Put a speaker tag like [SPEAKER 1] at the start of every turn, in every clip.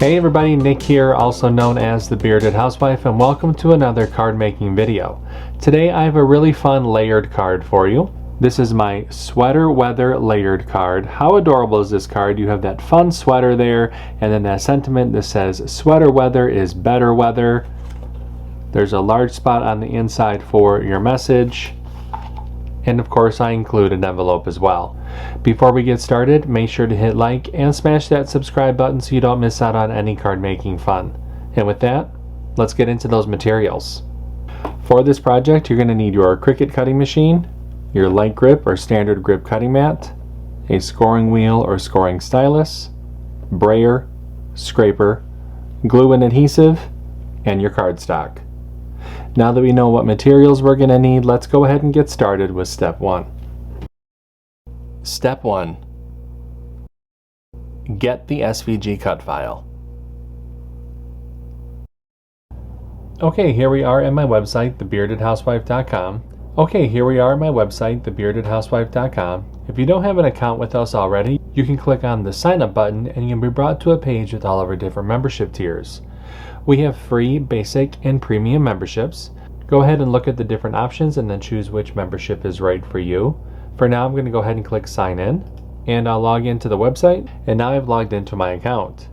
[SPEAKER 1] Hey everybody, Nick here, also known as the Bearded Housewife, and welcome to another card making video. Today I have a really fun layered card for you. This is my sweater weather layered card. How adorable is this card? You have that fun sweater there, and then that sentiment that says sweater weather is better weather. There's a large spot on the inside for your message. And of course I include an envelope as well. Before we get started, make sure to hit like and smash that subscribe button so you don't miss out on any card making fun. And with that, let's get into those materials. For this project, you're going to need your CRICUT cutting machine, your light grip or standard grip cutting mat, a scoring wheel or scoring stylus, brayer, scraper, glue and adhesive, and your cardstock. Now that we know what materials we're going to need, let's go ahead and get started with step 1. Step 1. Get the SVG cut file. Okay, here we are at my website, thebeardedhousewife.com. If you don't have an account with us already, you can click on the sign up button and you'll be brought to a page with all of our different membership tiers. We have free, basic, and premium memberships. Go ahead and look at the different options and then choose which membership is right for you. For now, I'm going to go ahead and click sign in, and I'll log into the website, and now I've logged into my account.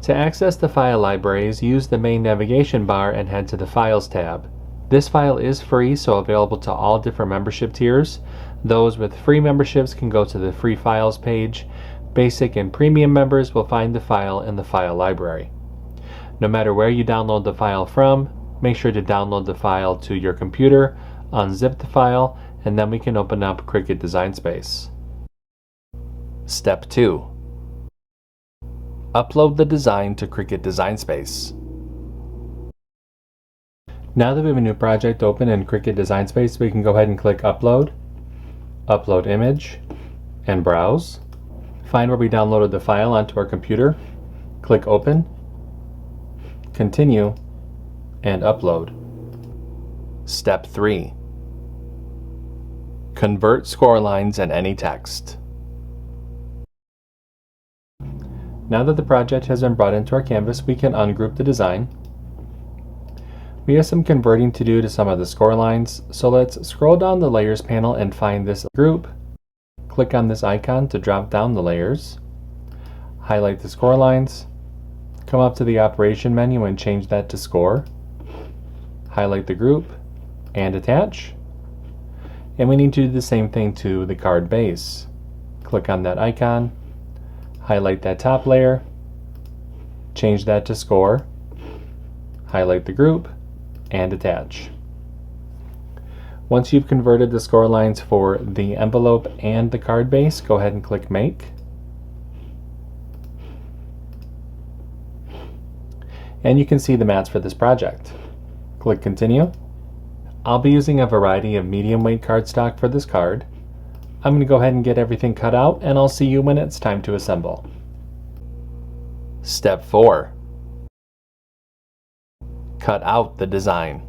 [SPEAKER 1] To access the file libraries, use the main navigation bar and head to the Files tab. This file is free, so available to all different membership tiers. Those with free memberships can go to the Free Files page. Basic and premium members will find the file in the file library. No matter where you download the file from, make sure to download the file to your computer, unzip the file, and then we can open up CRICUT Design Space. Step 2. Upload the design to CRICUT Design Space. Now that we have a new project open in CRICUT Design Space, we can go ahead and click Upload, Upload Image, and Browse. Find where we downloaded the file onto our computer, click Open, Continue, and Upload. Step 3. Convert score lines and any text. Now that the project has been brought into our canvas, we can ungroup the design. We have some converting to do to some of the score lines, so let's scroll down the Layers panel and find this group. Click on this icon to drop down the layers. Highlight the score lines. Come up to the Operation menu and change that to Score. Highlight the group and attach. And we need to do the same thing to the card base. Click on that icon, highlight that top layer, change that to Score, highlight the group, and attach. Once you've converted the score lines for the envelope and the card base, go ahead and click Make. And you can see the mats for this project. Click Continue. I'll be using a variety of medium weight cardstock for this card. I'm going to go ahead and get everything cut out, and I'll see you when it's time to assemble. Step 4. Cut out the design.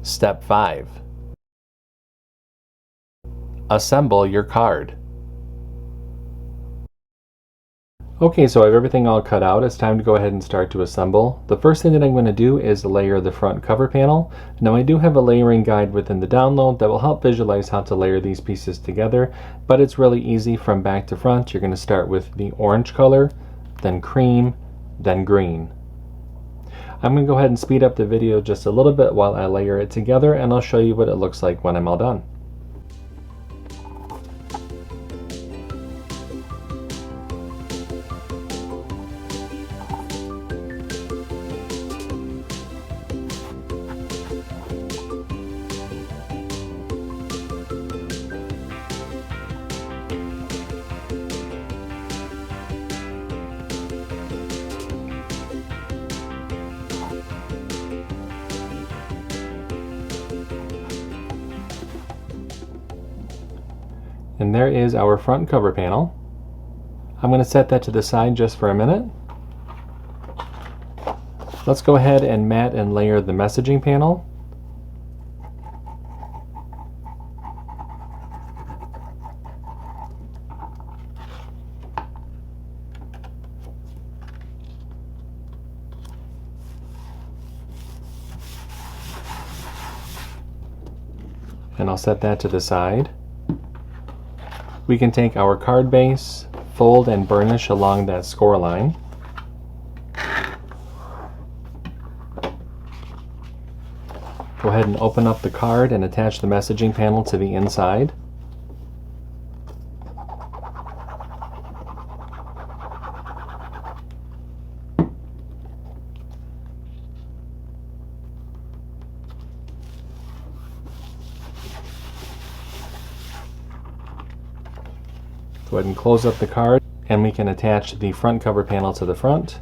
[SPEAKER 1] Step 5. Assemble your card. Okay, so I have everything all cut out. It's time to go ahead and start to assemble. The first thing that I'm going to do is layer the front cover panel. Now I do have a layering guide within the download that will help visualize how to layer these pieces together, but it's really easy from back to front. You're going to start with the orange color, then cream, then green. I'm going to go ahead and speed up the video just a little bit while I layer it together, and I'll show you what it looks like when I'm all done. And there is our front cover panel. I'm going to set that to the side just for a minute. Let's go ahead and mat and layer the messaging panel. And I'll set that to the side. We can take our card base, fold and burnish along that score line. Go ahead and open up the card and attach the messaging panel to the inside. Go ahead and close up the card, and we can attach the front cover panel to the front.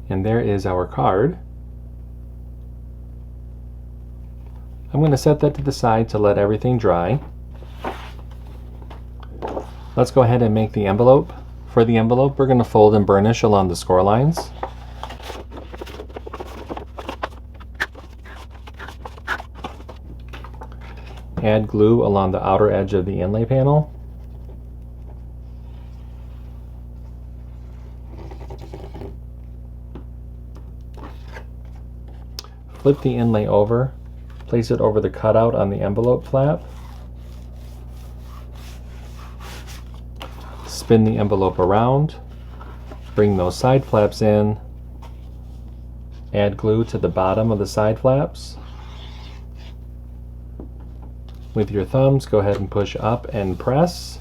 [SPEAKER 1] And there is our card. I'm going to set that to the side to let everything dry. Let's go ahead and make the envelope. For the envelope, we're going to fold and burnish along the score lines. Add glue along the outer edge of the inlay panel. Flip the inlay over, place it over the cutout on the envelope flap. Spin the envelope around, bring those side flaps in, add glue to the bottom of the side flaps. With your thumbs, go ahead and push up and press.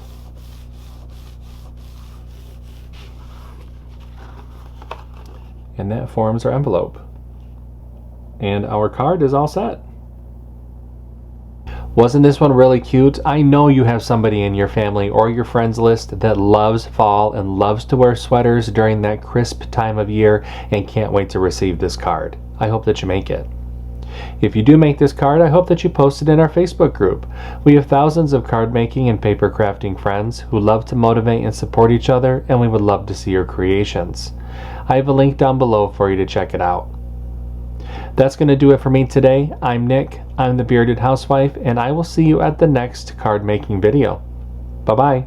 [SPEAKER 1] And that forms our envelope. And our card is all set. Wasn't this one really cute? I know you have somebody in your family or your friends list that loves fall and loves to wear sweaters during that crisp time of year and can't wait to receive this card. I hope that you make it. If you do make this card, I hope that you post it in our Facebook group. We have thousands of card making and paper crafting friends who love to motivate and support each other, and we would love to see your creations. I have a link down below for you to check it out. That's going to do it for me today. I'm Nick, I'm the Bearded Housewife, and I will see you at the next card making video. Bye-bye.